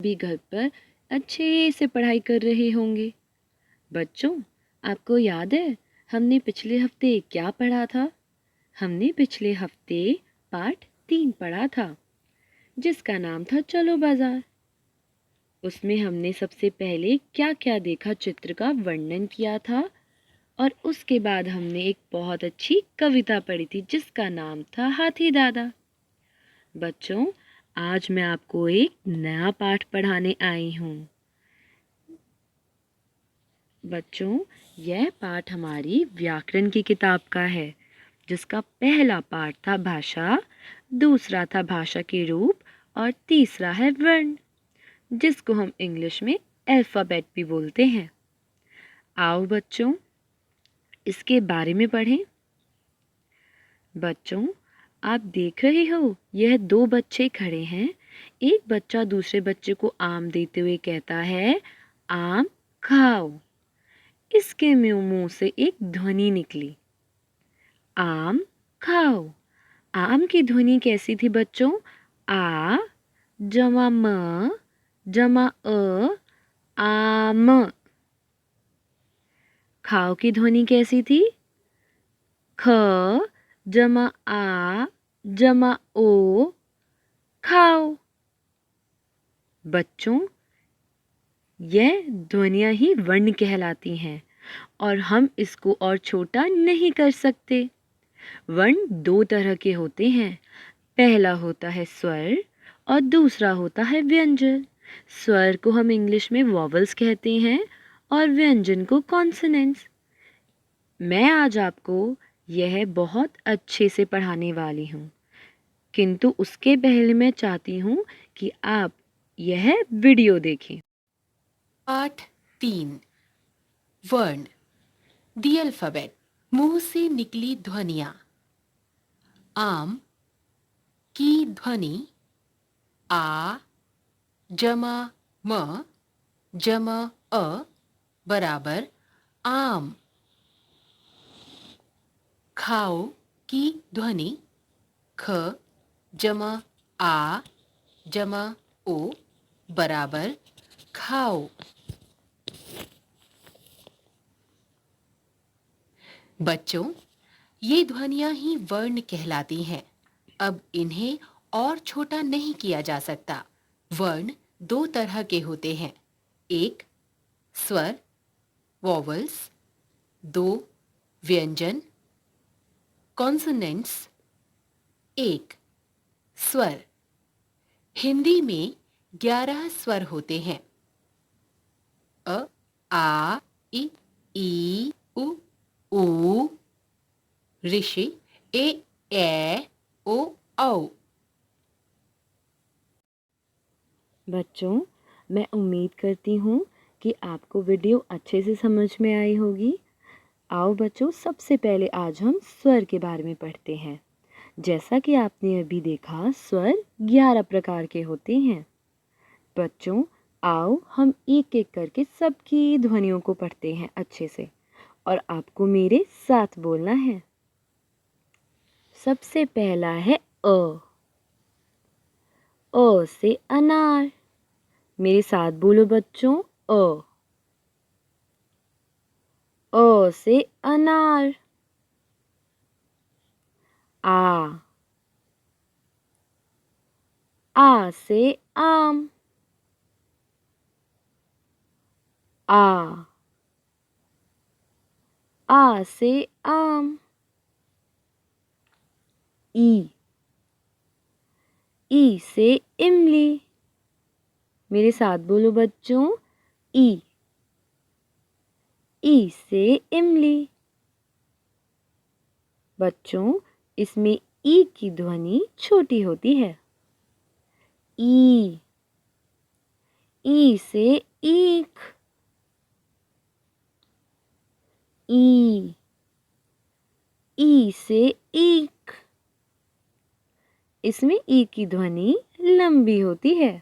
भी घर पर अच्छे से पढ़ाई कर रहे होंगे। बच्चों, आपको याद है हमने पिछले हफ्ते क्या पढ़ा था? हमने पिछले हफ्ते पाठ 3 पढ़ा था, जिसका नाम था चलो बाजार। उसमें हमने सबसे पहले क्या-क्या देखा चित्र का वर्णन किया था और उसके बाद हमने एक बहुत अच्छी कविता पढ़ी थी जिसका नाम था हाथी दादा। बच्चों, आज मैं आपको एक नया पाठ पढ़ाने आई हूँ। बच्चों, यह पाठ हमारी व्याकरण की किताब का है, जिसका पहला पाठ था भाषा, दूसरा था भाषा के रूप और तीसरा है वर्ण, जिसको हम इंग्लिश में अल्फ़ाबेट भी बोलते हैं। आओ बच्चों, इसके बारे में पढ़ें। बच्चों, आप देख रहे हो यह 2 बच्चे खड़े हैं। एक बच्चा दूसरे बच्चे को आम देते हुए कहता है, आम खाओ। इसके मुंह से एक ध्वनि निकली, आम खाओ। आम की ध्वनि कैसी थी बच्चों? आ जमा म जमा आम। खाओ की ध्वनि कैसी थी? ख जमा आ जमा ओ खाओ। बच्चों, यह ध्वनियाँ ही वर्ण कहलाती हैं और हम इसको और छोटा नहीं कर सकते। वर्ण 2 तरह के होते हैं। पहला होता है स्वर और दूसरा होता है व्यंजन। स्वर को हम इंग्लिश में वॉवल्स कहते हैं और व्यंजन को कॉन्सोनेंट्स। मैं आज आपको यह बहुत अच्छे से पढ़ाने वाली हूँ, किंतु उसके पहले मैं चाहती हूँ कि आप यह वीडियो देखें। पाठ 3 वर्ण दी अल्फाबेट। मुंह से निकली ध्वनियां। आम की ध्वनि आ जमा म जमा अ बराबर आम। खाओ की ध्वनि ख जमा आ जमा ओ बराबर खाओ। बच्चों, ये ध्वनियां ही वर्ण कहलाती हैं। अब इन्हें और छोटा नहीं किया जा सकता। वर्ण 2 तरह के होते हैं। एक स्वर वॉवल्स, 2 व्यंजन कॉन्सोनेंट्स। एक स्वर। हिंदी में 11 स्वर होते हैं। अ आ इ ई उ ऊ ऋषि ए ए ओ औ। बच्चों, मैं उम्मीद करती हूँ कि आपको वीडियो अच्छे से समझ में आई होगी। आओ बच्चों, सबसे पहले आज हम स्वर के बारे में पढ़ते हैं। जैसा कि आपने अभी देखा, स्वर 11 प्रकार के होते हैं। बच्चों, आओ हम एक-एक करके सबकी ध्वनियों को पढ़ते हैं अच्छे से और आपको मेरे साथ बोलना है। सबसे पहला है अ। अ से अनार। मेरे साथ बोलो बच्चों, अ। अ से अनार। आ। आ से आम। आ। आ से आम। ई। ई से इमली। मेरे साथ बोलो बच्चों, ई। ई से इमली। बच्चों, इसमें ई की ध्वनि छोटी होती है। ई। ई से ईख। ई। ई से ईख। इसमें ई की ध्वनि लंबी होती है।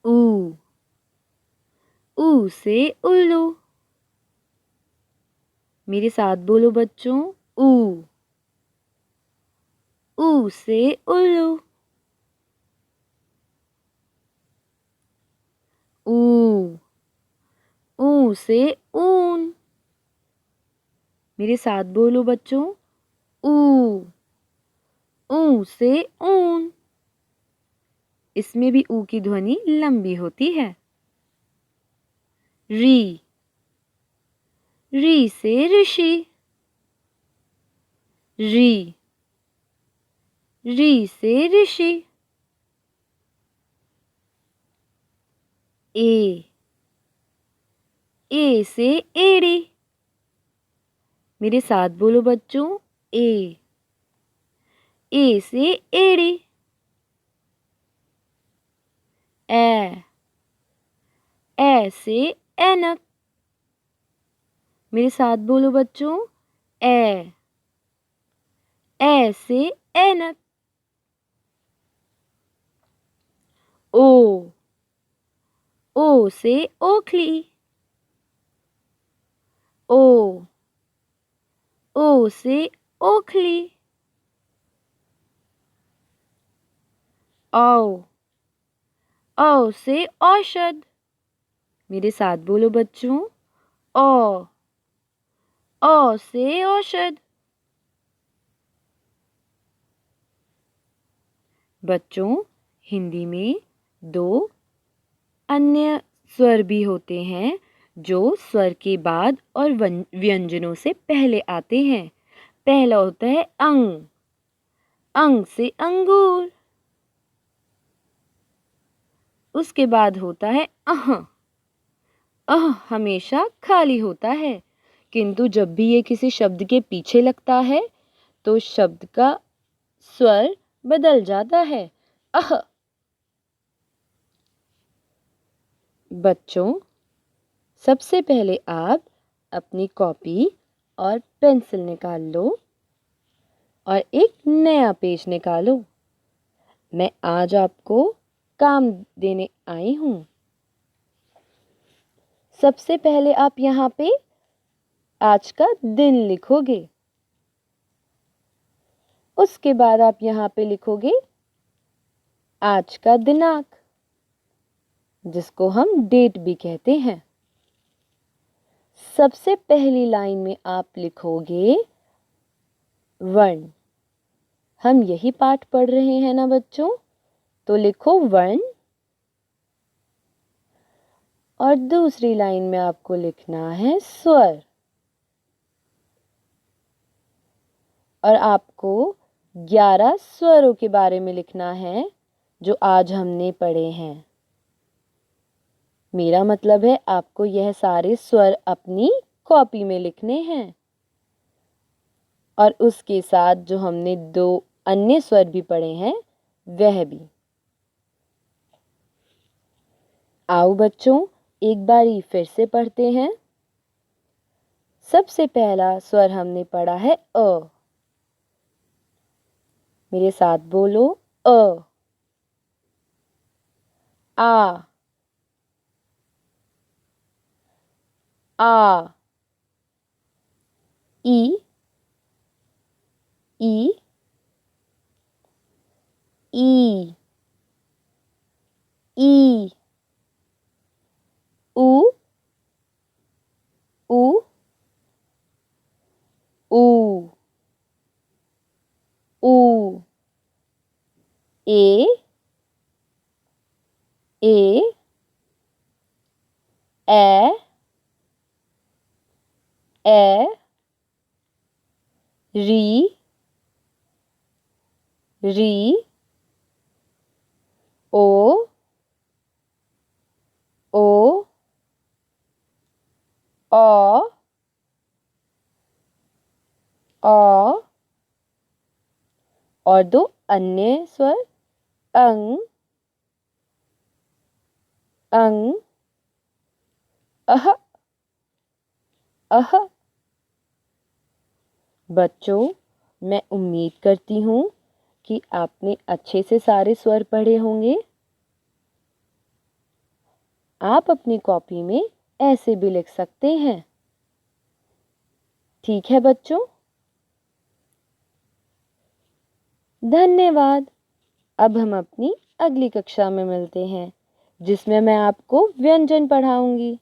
ऊ। ऊ से उल्लू। मेरे साथ बोलो बच्चों, ऊ। ऊ से उल्लू। ऊ से ऊन। मेरे साथ बोलो बच्चों, ऊ। ऊ से ऊन। इसमें भी ऊ की ध्वनि लंबी होती है। री। री से ऋषि। री। री से ऋषि। ए। ए से एड़ी। मेरे साथ बोलो बच्चों, ए। ए से एड़ी। ए। ए से ऐनक। मेरे साथ बोलो बच्चों, ए। ए से ऐनक। ओ। ओ से ओखली। ओ। ओ से ओखली। औ। औ से औषध। मेरे साथ बोलो बच्चों, औ। औ से औषध। बच्चों, हिंदी में दो अन्य स्वर भी होते हैं जो स्वर के बाद और व्यंजनों से पहले आते हैं। पहला होता है अंग। अंग से अंगूर। उसके बाद होता है अह। अह हमेशा खाली होता है, किंतु जब भी ये किसी शब्द के पीछे लगता है तो शब्द का स्वर बदल जाता है। अह। बच्चों, सबसे पहले आप अपनी कॉपी और पेंसिल निकाल लो और एक नया पेज निकालो। मैं आज आपको काम देने आई हूँ। सबसे पहले आप यहाँ पे आज का दिन लिखोगे। उसके बाद आप यहाँ पे लिखोगे आज का दिनांक, जिसको हम डेट भी कहते हैं। सबसे पहली लाइन में आप लिखोगे वर्ण। हम यही पाठ पढ़ रहे हैं ना बच्चों, तो लिखो वर्ण। और दूसरी लाइन में आपको लिखना है स्वर। और आपको 11 स्वरों के बारे में लिखना है जो आज हमने पढ़े हैं। मेरा मतलब है आपको यह सारे स्वर अपनी कॉपी में लिखने हैं और उसके साथ जो हमने 2 अन्य स्वर भी पढ़े हैं वह भी। आओ बच्चों, एक बारी फिर से पढ़ते हैं। सबसे पहला स्वर हमने पढ़ा है अ। मेरे साथ बोलो, अ। आ। आ। ई। ई। ई। ई। उ। उ। ऊ। ऊ। ए। ए। ए। ए। री। री। ओ। ओ। औ। औ। और 2 अन्य स्वर अंग। अंग। अह। अह। बच्चों, मैं उम्मीद करती हूँ कि आपने अच्छे से सारे स्वर पढ़े होंगे। आप अपनी कॉपी में ऐसे भी लिख सकते हैं। ठीक है बच्चों? धन्यवाद। अब हम अपनी अगली कक्षा में मिलते हैं, जिसमें मैं आपको व्यंजन पढ़ाऊंगी।